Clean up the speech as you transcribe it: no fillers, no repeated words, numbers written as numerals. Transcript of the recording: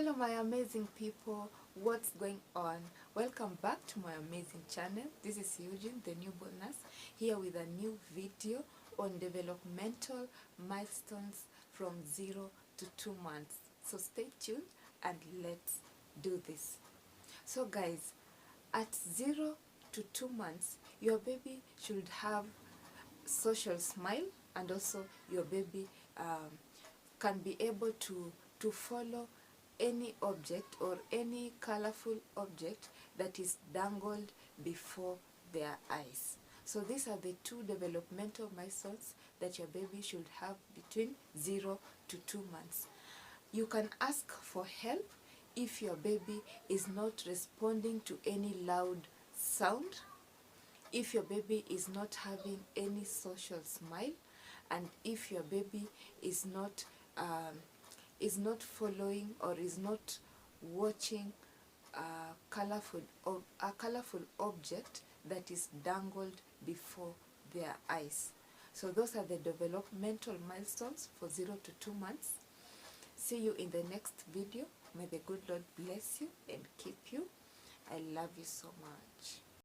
Hello my amazing people, what's going on? Welcome back to my amazing channel. This is Eugene, the newborn nurse, here with a new video on developmental milestones from 0 to 2 months. So stay tuned and let's do this. So guys, at 0 to 2 months, your baby should have social smile, and also your baby can be able to follow any object or any colorful object that is dangled before their eyes. So these are the two developmental milestones that your baby should have between 0 to 2 months. You can ask for help if your baby is not responding to any loud sound, if your baby is not having any social smile, and if your baby is not following or is not watching a colorful object that is dangled before their eyes. So those are the developmental milestones for 0 to 2 months. See you in the next video. May the good Lord bless you and keep you. I love you so much.